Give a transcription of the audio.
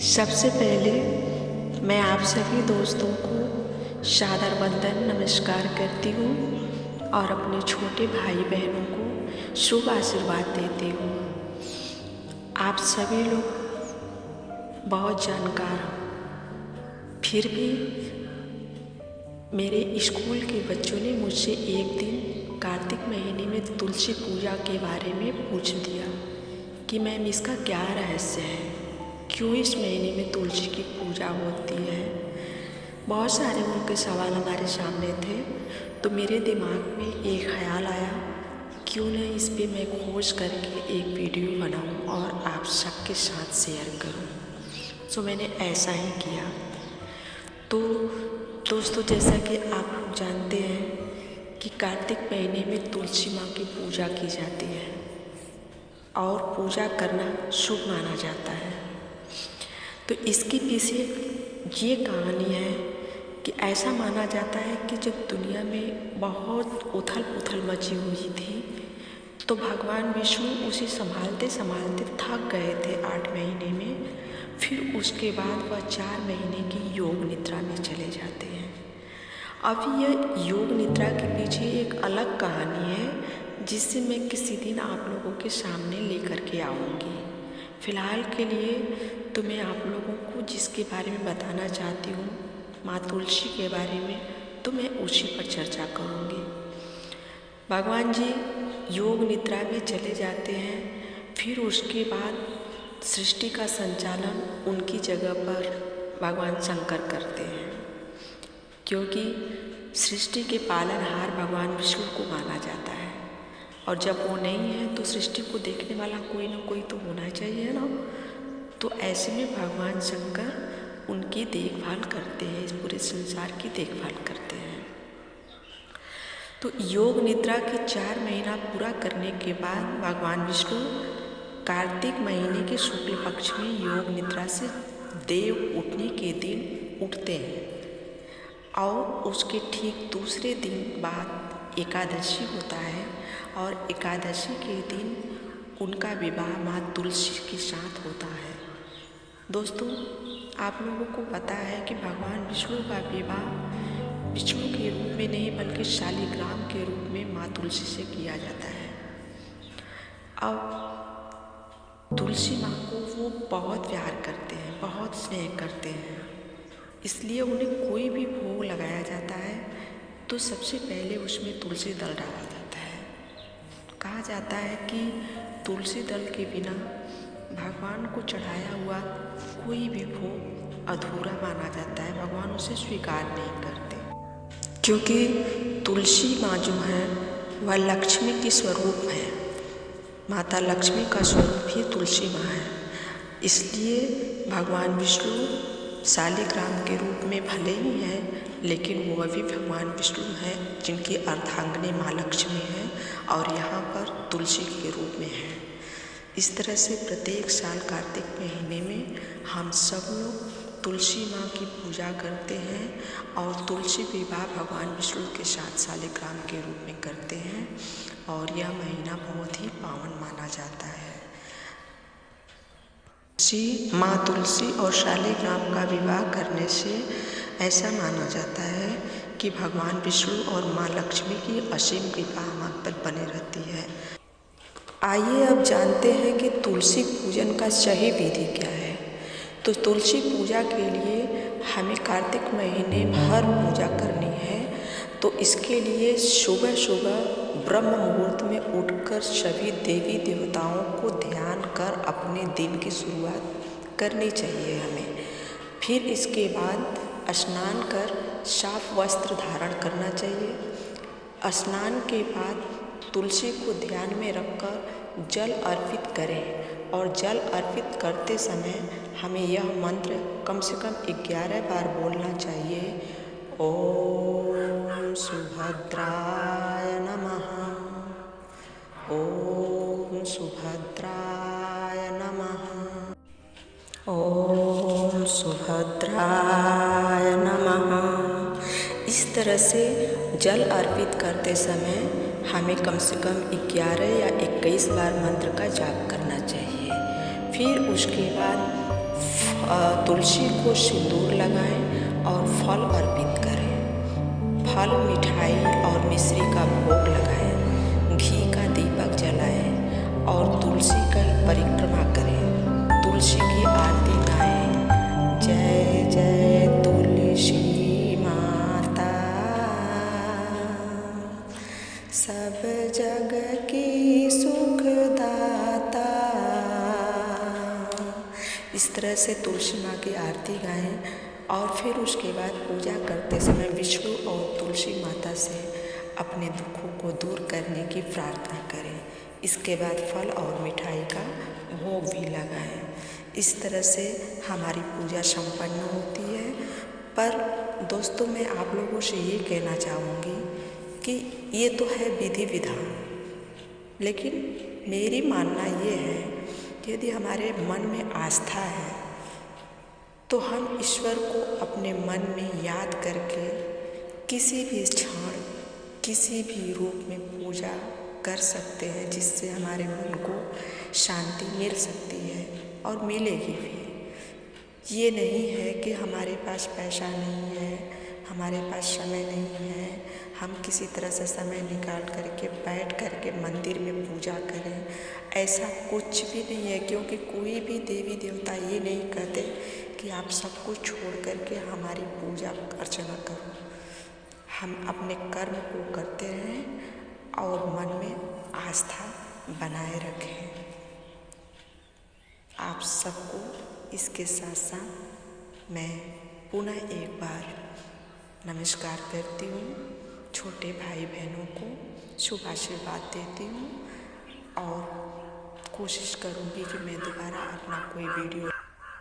सबसे पहले मैं आप सभी दोस्तों को सादर वंदन नमस्कार करती हूँ और अपने छोटे भाई बहनों को शुभ आशीर्वाद देती हूँ। आप सभी लोग बहुत जानकार हो, फिर भी मेरे स्कूल के बच्चों ने मुझसे एक दिन कार्तिक महीने में तुलसी पूजा के बारे में पूछ दिया कि मैम इसका क्या रहस्य है, क्यों इस महीने में तुलसी की पूजा होती है। बहुत सारे उनके सवाल हमारे सामने थे, तो मेरे दिमाग में एक ख्याल आया, क्यों न इस पे मैं खोज करके एक वीडियो बनाऊं और आप सबके साथ शेयर करूं। तो मैंने ऐसा ही किया। तो दोस्तों, जैसा कि आप लोग जानते हैं कि कार्तिक महीने में तुलसी माँ की पूजा की जाती है और पूजा करना शुभ माना जाता है। तो इसके पीछे ये कहानी है कि ऐसा माना जाता है कि जब दुनिया में बहुत उथल पुथल मची हुई थी तो भगवान विष्णु उसे संभालते संभालते थक गए थे 8 महीने में। फिर उसके बाद वह 4 महीने की योग निद्रा में चले जाते हैं। अब यह योग निद्रा के पीछे एक अलग कहानी है जिससे मैं किसी दिन आप लोगों के सामने लेकर के आऊँगी। फ़िलहाल के लिए तो मैं आप लोगों को जिसके बारे में बताना चाहती हूँ, माँ तुलसी के बारे में, तो मैं उसी पर चर्चा करूँगी। भगवान जी योग निद्रा में चले जाते हैं। फिर उसके बाद सृष्टि का संचालन उनकी जगह पर भगवान शंकर करते हैं, क्योंकि सृष्टि के पालनहार भगवान विष्णु को माना जाता है और जब वो नहीं है तो सृष्टि को देखने वाला कोई ना कोई तो होना चाहिए ना। तो ऐसे में भगवान शंकर उनकी देखभाल करते हैं, इस पूरे संसार की देखभाल करते हैं। तो योग निद्रा के 4 महीना पूरा करने के बाद भगवान विष्णु कार्तिक महीने के शुक्ल पक्ष में योग निद्रा से देव उठने के दिन उठते हैं और उसके ठीक दूसरे दिन बाद एकादशी होता है और एकादशी के दिन उनका विवाह माँ तुलसी के साथ होता है। दोस्तों, आप लोगों को पता है कि भगवान विष्णु का विवाह विष्णु के रूप में नहीं बल्कि शालिग्राम के रूप में माँ तुलसी से किया जाता है। अब तुलसी माँ को वो बहुत प्यार करते हैं, बहुत स्नेह करते हैं, इसलिए उन्हें कोई भी भोग लगाया जाता है तो सबसे पहले उसमें तुलसी दल डाला जाता है। कहा जाता है कि तुलसी दल के बिना भगवान को चढ़ाया हुआ कोई भी भोग अधूरा माना जाता है, भगवान उसे स्वीकार नहीं करते। क्योंकि तुलसी माँ जो है वह लक्ष्मी की स्वरूप है, माता लक्ष्मी का स्वरूप ही तुलसी माँ है। इसलिए भगवान विष्णु शालिग्राम के रूप में भले ही हैं, लेकिन वो भी भगवान विष्णु हैं जिनकी अर्धांगिनी माँ लक्ष्मी है और यहाँ पर तुलसी के रूप में है। इस तरह से प्रत्येक साल कार्तिक महीने में हम सब लोग तुलसी माँ की पूजा करते हैं और तुलसी विवाह भगवान विष्णु के साथ शालिग्राम के रूप में करते हैं और यह महीना बहुत ही पावन माना जाता है। माँ तुलसी और शालिग्राम का विवाह करने से ऐसा माना जाता है कि भगवान विष्णु और माँ लक्ष्मी की असीम कृपा हम पर बनी रहती है। आइए अब जानते हैं कि तुलसी पूजन का सही विधि क्या है। तो तुलसी पूजा के लिए हमें कार्तिक महीने भर पूजा करनी है। तो इसके लिए सुबह सुबह ब्रह्म मुहूर्त में उठकर सभी देवी देवताओं को ध्यान कर अपने दिन की शुरुआत करनी चाहिए हमें। फिर इसके बाद स्नान कर साफ वस्त्र धारण करना चाहिए। स्नान के बाद तुलसी को ध्यान में रखकर जल अर्पित करें और जल अर्पित करते समय हमें यह मंत्र कम से कम 11 बार बोलना चाहिए। ओम सुभद्राय नमः, ओम सुभद्राय नमः, ओम सुभद्राय नमः। इस तरह से जल अर्पित करते समय हमें कम से कम 11 या 21 बार मंत्र का जाप करना चाहिए। फिर उसके बाद तुलसी को सिंदूर लगाएं और फल अर्पित करें। फल, मिठाई और मिश्री का भोग लगाएं, घी का दीपक जलाएं और तुलसी की परिक्रमा करें। तुलसी की आरती गाएं। जय जय तुलसी माता, सब जग की सुखदाता। इस तरह से तुलसी माँ की आरती गाएं और फिर उसके बाद पूजा करते समय विष्णु और तुलसी माता से अपने दुखों को दूर करने की प्रार्थना करें। इसके बाद फल और मिठाई का भोग भी लगाएं। इस तरह से हमारी पूजा संपन्न होती है। पर दोस्तों, मैं आप लोगों से ये कहना चाहूँगी कि ये तो है विधि विधान, लेकिन मेरी मानना ये है कि यदि हमारे मन में आस्था है तो हम ईश्वर को अपने मन में याद करके किसी भी क्षण, किसी भी रूप में पूजा कर सकते हैं, जिससे हमारे मन को शांति मिल सकती है और मिलेगी भी। ये नहीं है कि हमारे पास पैसा नहीं है, हमारे पास समय नहीं है, हम किसी तरह से समय निकाल करके बैठ करके मंदिर में पूजा करें। ऐसा कुछ भी नहीं है, क्योंकि कोई भी देवी देवता ये नहीं कहते कि आप सब कुछ छोड़ करके हमारी पूजा अर्चना करो। हम अपने कर्म को करते रहें और मन में आस्था बनाए रखें। आप सबको इसके साथ साथ मैं पुनः एक बार नमस्कार करती हूँ। छोटे भाई बहनों को शुभ आशीर्वाद देती हूँ और कोशिश करूँगी कि मैं दोबारा अपना कोई वीडियो